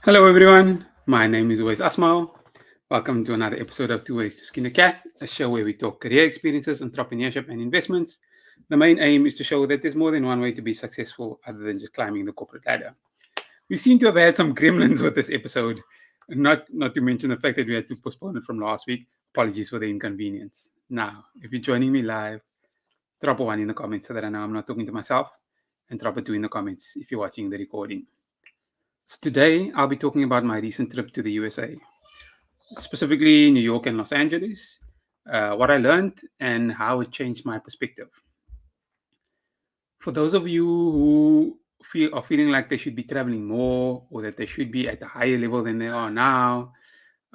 Hello, everyone. My name is Tooways Asmal. Welcome to another episode of Tooways to Skin a Cat, a show where we talk career experiences, entrepreneurship, and investments. The main aim is to show that there's more than one way to be successful other than just climbing the corporate ladder. We seem to have had some gremlins with this episode, not to mention the fact that we had to postpone it from last week. Apologies for the inconvenience. Now, if you're joining me live, drop a one in the comments so that I know I'm not talking to myself, and drop a two in the comments if you're watching the recording. So today, I'll be talking about my recent trip to the USA, specifically New York and Los Angeles, what I learned, and how it changed my perspective. For those of you who are feeling like they should be traveling more or that they should be at a higher level than they are now,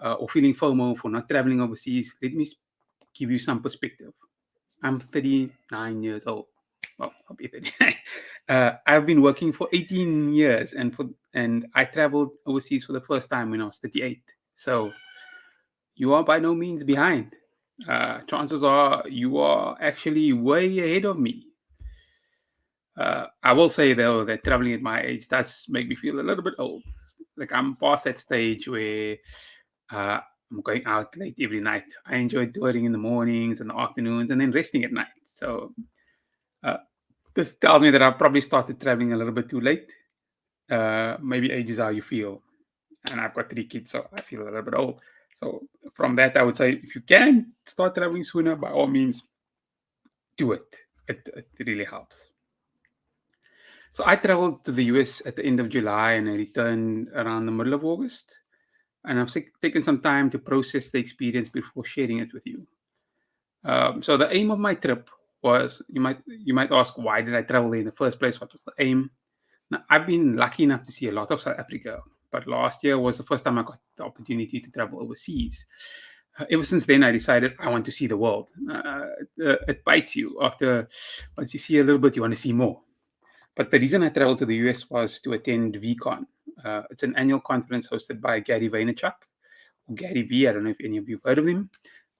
or feeling FOMO for not traveling overseas, let me give you some perspective. I'm 39 years old. Well, I'll be 39. I've been working for 18 years, and I traveled overseas for the first time when I was 38. So you are by no means behind. Chances are you are actually way ahead of me. I will say though that traveling at my age does make me feel a little bit old. Like I'm past that stage where uh, I'm going out late every night. I enjoy touring in the mornings and the afternoons, and then resting at night. So uh, this tells me that I've probably started traveling a little bit too late. Maybe age is how you feel, and I've got 3 kids, so I feel a little bit old. So from that, I would say if you can start traveling sooner, by all means, do it. It really helps. So I traveled to the US at the end of July and I returned around the middle of August. And I've taken some time to process the experience before sharing it with you. So the aim of my trip was you might ask, why did I travel there in the first place? What was the aim? Now, I've been lucky enough to see a lot of South Africa, but last year was the first time I got the opportunity to travel overseas. Ever since then, I decided I want to see the world. It bites you after once you see a little bit, you want to see more. But the reason I traveled to the US was to attend VCon. It's an annual conference hosted by Gary Vaynerchuk, or Gary V. I don't know if any of you have heard of him.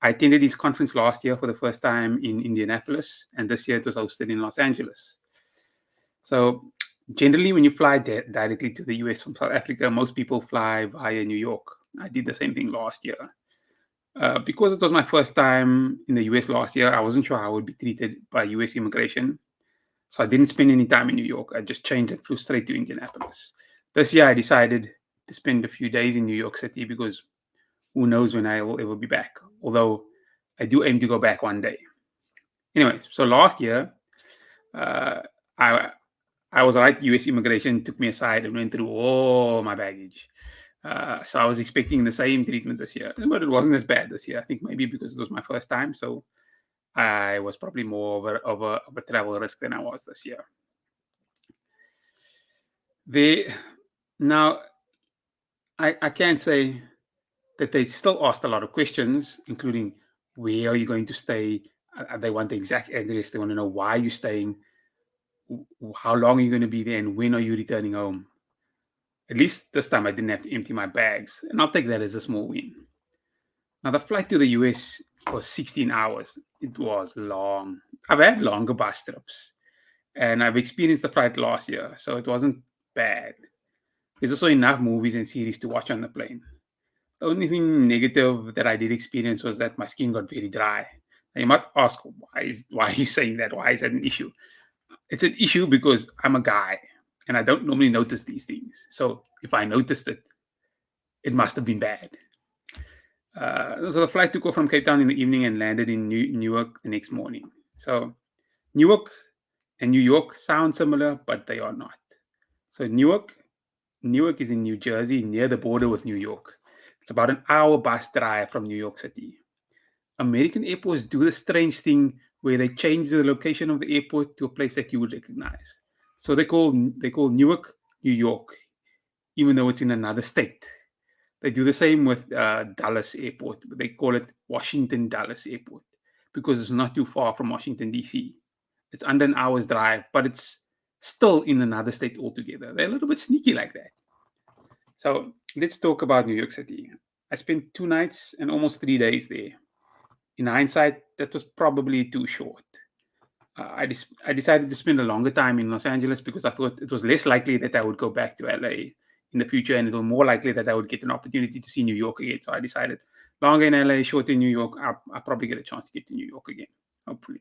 I attended his conference last year for the first time in Indianapolis, and this year it was hosted in Los Angeles. So, generally, when you fly directly to the US from South Africa, most people fly via New York. I did the same thing last year. Because it was my first time in the US last year, I wasn't sure how I would be treated by US immigration. So I didn't spend any time in New York. I just changed and flew straight to Indianapolis. This year, I decided to spend a few days in New York City because who knows when I will ever be back. Although I do aim to go back one day. Anyways, so last year, uh, I I was right. U.S. immigration took me aside and went through all my baggage. So I was expecting the same treatment this year, but it wasn't as bad this year. I think maybe because it was my first time, so I was probably more of a travel risk than I was this year. They now I can say that they still asked a lot of questions, including where are you going to stay? They want the exact address. They want to know why you're staying, how long are you going to be there, and when are you returning home. At least this time I didn't have to empty my bags, and I'll take that as a small win. Now the flight to the US was 16 hours. It was long. I've had longer bus trips, and I've experienced the flight last year, so it wasn't bad. There's also enough movies and series to watch on the plane. The only thing negative that I did experience was that my skin got very dry. Now you might ask, why are you saying that? Why is that an issue? It's an issue because I'm a guy and I don't normally notice these things. So if I noticed it, it must have been bad. So the flight took off from Cape Town in the evening and landed in Newark the next morning. So Newark and New York sound similar, but they are not. So Newark is in New Jersey, near the border with New York. It's about an hour bus drive from New York City. American airports do the strange thing where they change the location of the airport to a place that you would recognize. So they call Newark New York, even though it's in another state. They do the same with Dallas Airport. They call it Washington Dallas Airport because it's not too far from Washington D.C. It's under an hour's drive, but it's still in another state altogether. They're a little bit sneaky like that. So let's talk about New York City. I spent 2 nights and almost 3 days there. In hindsight, that was probably too short. I decided to spend a longer time in Los Angeles because I thought it was less likely that I would go back to LA in the future, and it was more likely that I would get an opportunity to see New York again. So I decided longer in LA, shorter in New York. I'll probably get a chance to get to New York again, hopefully.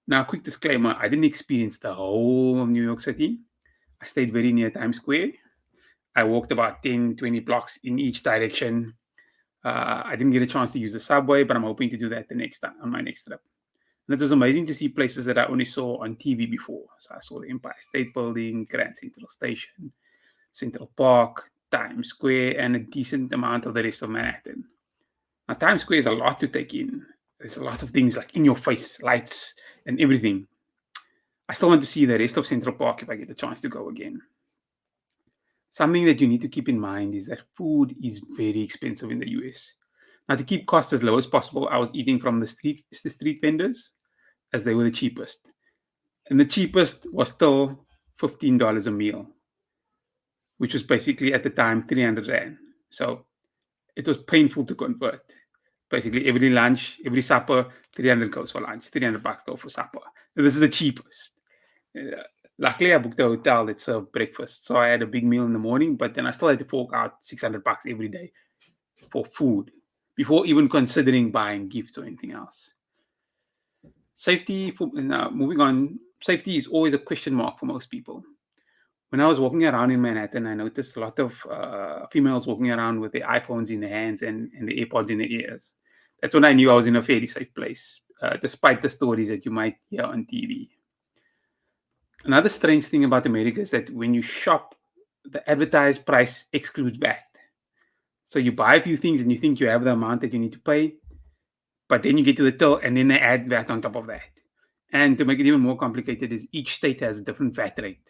Now, quick disclaimer, I didn't experience the whole of New York City. I stayed very near Times Square. I walked about 10, 20 blocks in each direction. I didn't get a chance to use the subway, but I'm hoping to do that the next time on my next trip. And it was amazing to see places that I only saw on TV before. So I saw the Empire State Building, Grand Central Station, Central Park, Times Square, and a decent amount of the rest of Manhattan. Now, Times Square is a lot to take in. There's a lot of things like in your face, lights, and everything. I still want to see the rest of Central Park if I get the chance to go again. Something that you need to keep in mind is that food is very expensive in the US. Now, to keep costs as low as possible, I was eating from the street vendors as they were the cheapest. And the cheapest was still $15 a meal, which was basically at the time 300 Rand. So it was painful to convert. Basically, every lunch, every supper, 300 goes for lunch, 300 bucks go for supper. And this is the cheapest. Luckily, I booked a hotel that served breakfast. So I had a big meal in the morning, but then I still had to fork out 600 bucks every day for food before even considering buying gifts or anything else. Safety, now moving on, safety is always a question mark for most people. When I was walking around in Manhattan, I noticed a lot of females walking around with their iPhones in their hands and the AirPods in their ears. That's when I knew I was in a fairly safe place, despite the stories that you might hear on TV. Another strange thing about America is that when you shop, the advertised price excludes VAT. So you buy a few things and you think you have the amount that you need to pay, but then you get to the till and then they add VAT on top of that. And to make it even more complicated is each state has a different VAT rate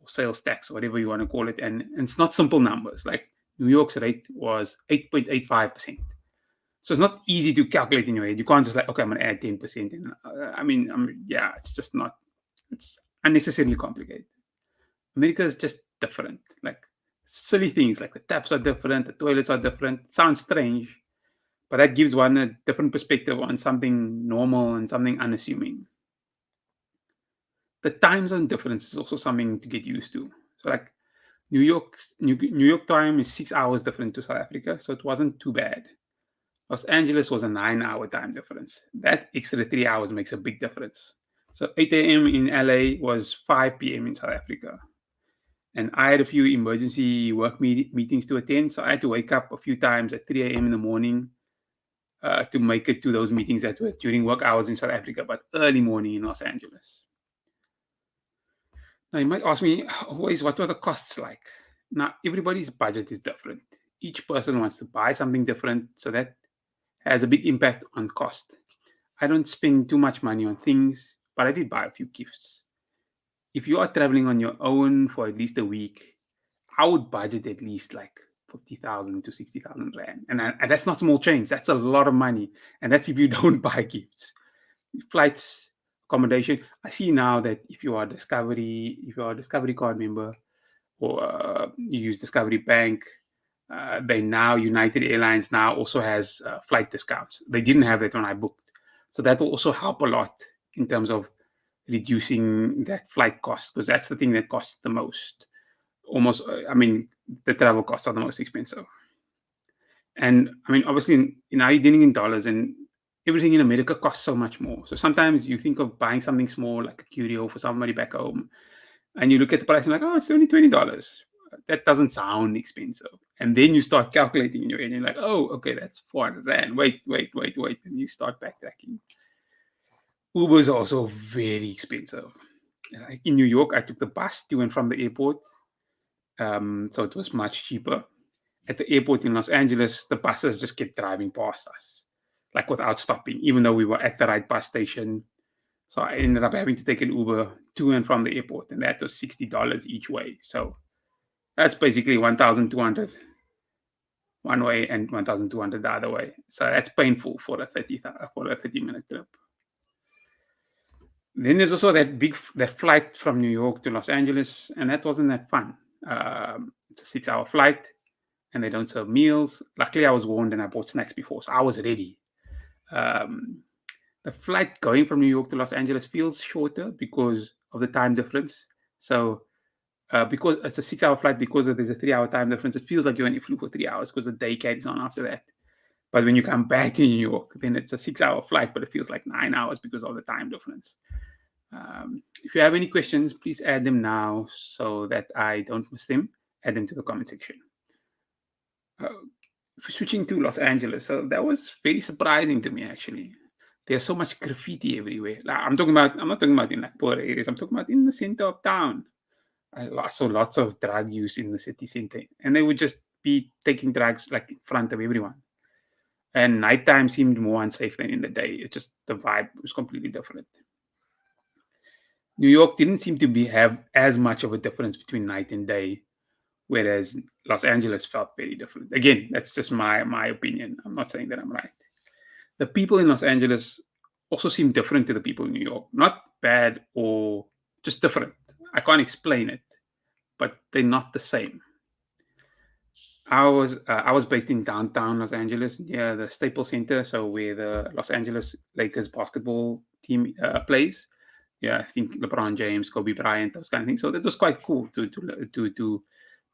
or sales tax, whatever you want to call it. And it's not simple numbers. Like New York's rate was 8.85%. So it's not easy to calculate in your head. You can't just like, okay, I'm going to add 10%. And yeah, it's just not, it's unnecessarily complicated. America is just different. Like silly things like the taps are different, the toilets are different. Sounds strange, but that gives one a different perspective on something normal and something unassuming. The time zone difference is also something to get used to. So like New York time is 6 hours different to South Africa, so it wasn't too bad. Los Angeles was a 9 hour time difference. That extra 3 hours makes a big difference. So 8 a.m. in LA was 5 p.m. in South Africa. And I had a few emergency work meetings to attend, so I had to wake up a few times at 3 a.m. in the morning to make it to those meetings that were during work hours in South Africa, but early morning in Los Angeles. Now, you might ask me, always, what were the costs like? Now, everybody's budget is different. Each person wants to buy something different, so that has a big impact on cost. I don't spend too much money on things, but I did buy a few gifts. If you are traveling on your own for at least a week, I would budget at least like 50,000 to 60,000 Rand. And that's not small change. That's a lot of money. And that's if you don't buy gifts. Flights, accommodation. I see now that if you are a Discovery card member or you use Discovery Bank, United Airlines now also has flight discounts. They didn't have that when I booked. So that will also help a lot in terms of reducing that flight cost, because that's the thing that costs the most. The travel costs are the most expensive. And obviously, now you're dealing in dollars, and everything in America costs so much more. So sometimes you think of buying something small, like a curio for somebody back home, and you look at the price and like, oh, it's only $20. That doesn't sound expensive. And then you start calculating in your head, and you're like, oh, okay, that's 400 Rand. Wait. And you start backtracking. Uber is also very expensive. In New York, I took the bus to and from the airport. So it was much cheaper. At the airport in Los Angeles, the buses just kept driving past us, like without stopping, even though we were at the right bus station. So I ended up having to take an Uber to and from the airport, and that was $60 each way. So that's basically 1,200 one way and 1,200 the other way. So that's painful for a 30-minute trip. Then there's also that flight from New York to Los Angeles, and that wasn't that fun. It's a 6-hour flight, and they don't serve meals. Luckily, I was warned and I bought snacks before, so I was ready. The flight going from New York to Los Angeles feels shorter because of the time difference. So because it's a 6-hour flight, because there's a 3-hour time difference, it feels like you only flew for 3 hours because the day carries on after that. But when you come back to New York, then it's a 6-hour flight, but it feels like 9 hours because of the time difference. If you have any questions, please add them now so that I don't miss them. Add them to the comment section. Switching to Los Angeles, so that was very surprising to me actually. There's so much graffiti everywhere. Like, I'm not talking about in like poor areas. I'm talking about in the center of town. I saw lots of drug use in the city center, and they would just be taking drugs like in front of everyone. And nighttime seemed more unsafe than in the day. It just the vibe was completely different. New York didn't seem to have as much of a difference between night and day, whereas Los Angeles felt very different. Again, that's just my opinion. I'm not saying that I'm right. The people in Los Angeles also seem different to the people in New York. Not bad or just different. I can't explain it, but they're not the same. I was based in downtown Los Angeles near the Staples Center, so where the Los Angeles Lakers basketball team plays. Yeah, I think LeBron James, Kobe Bryant, those kind of things. So that was quite cool to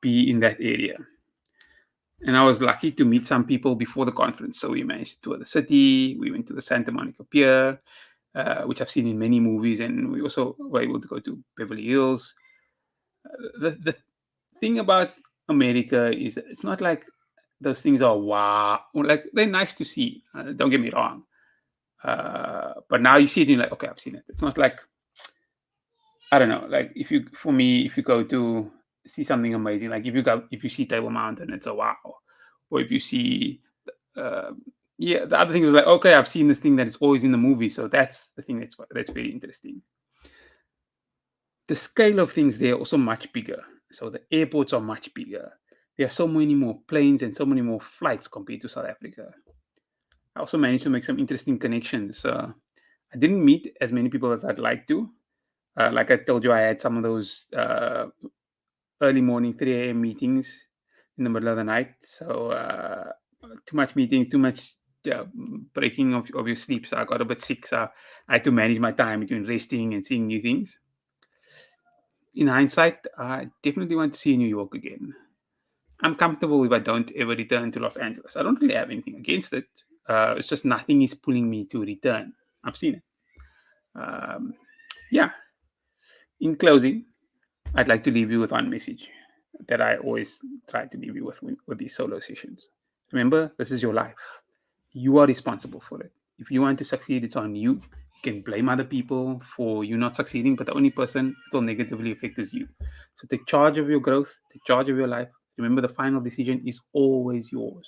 be in that area. And I was lucky to meet some people before the conference. So we managed to tour the city. We went to the Santa Monica Pier, which I've seen in many movies, and we also were able to go to Beverly Hills. The thing about America is that it's not like those things are wow. Like they're nice to see. Don't get me wrong. But now you see it, and you're like, okay, I've seen it. It's not like, I don't know. Like if you go to see something amazing, like if you see Table Mountain, it's a wow. Or if you see, uh, yeah, the other thing was like, okay, I've seen the thing that is always in the movie, so that's the thing that's very interesting. The scale of things there are also much bigger. So the airports are much bigger. There are so many more planes and so many more flights compared to South Africa. I also managed to make some interesting connections. I didn't meet as many people as I'd like to. Like I told you, I had some of those early morning 3 a.m. meetings in the middle of the night. So too much meetings, too much breaking of your sleep. So I got a bit sick. So I had to manage my time between resting and seeing new things. In hindsight, I definitely want to see New York again. I'm comfortable if I don't ever return to Los Angeles. I don't really have anything against it. It's just nothing is pulling me to return. I've seen it. Um, yeah. In closing, I'd like to leave you with one message that I always try to leave you with these solo sessions. Remember, this is your life. You are responsible for it. If you want to succeed, it's on you. You can blame other people for you not succeeding, but the only person it will negatively affect is you. So take charge of your growth, take charge of your life. Remember, the final decision is always yours.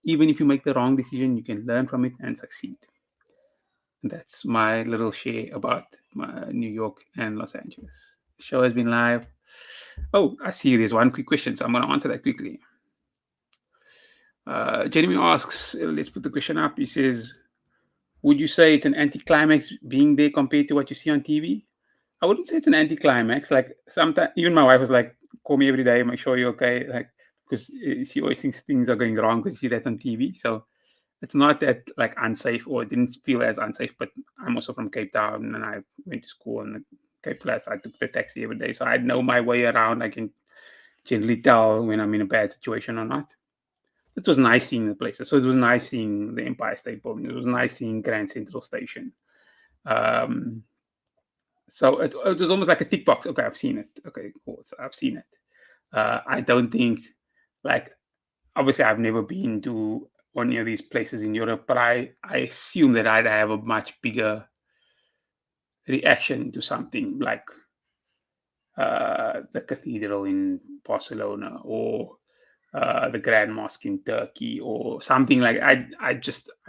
Even if you make the wrong decision, you can learn from it and succeed. And that's my little share about New York and Los Angeles. The show has been live. Oh, I see there's one quick question, so I'm going to answer that quickly. Jeremy asks, let's put the question up. He says, would you say it's an anticlimax being there compared to what you see on TV? I wouldn't say it's an anticlimax. Like sometimes, even my wife was like, call me every day, make sure you're okay. Like, because she always thinks things are going wrong because you see that on TV. So it's not that like unsafe, or it didn't feel as unsafe. But I'm also from Cape Town, and I went to school in the Cape Flats. I took the taxi every day, so I know my way around. I can generally tell when I'm in a bad situation or not. It was nice seeing the places. So it was nice seeing the Empire State Building. It was nice seeing Grand Central Station. So it was almost like a tick box. Okay, I've seen it. Okay, cool. So I've seen it. I don't think, like, obviously I've never been to any of these places in Europe, but I assume that I'd have a much bigger reaction to something like the cathedral in Barcelona, or the Grand Mosque in Turkey, or something like. I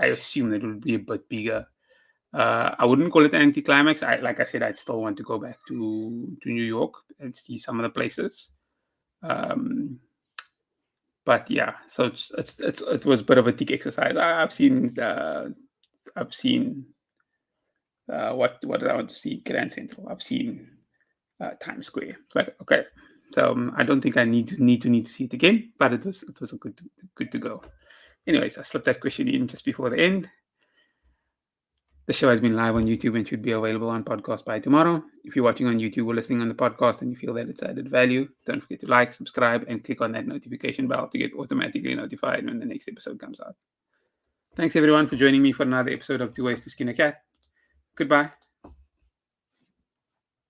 assume that it would be a bit bigger. I wouldn't call it an anticlimax. Like I said, I'd still want to go back to New York and see some of the places. But yeah, so it was a bit of a tick exercise. I've seen what did I want to see? Grand Central. I've seen Times Square. It's like, okay, so I don't think I need to see it again. But it was a good to go. Anyways, I slipped that question in just before the end. The show has been live on YouTube and should be available on podcast by tomorrow. If you're watching on YouTube or listening on the podcast and you feel that it's added value, don't forget to like, subscribe, and click on that notification bell to get automatically notified when the next episode comes out. Thanks everyone for joining me for another episode of 2 Ways to Skin a Cat. Goodbye.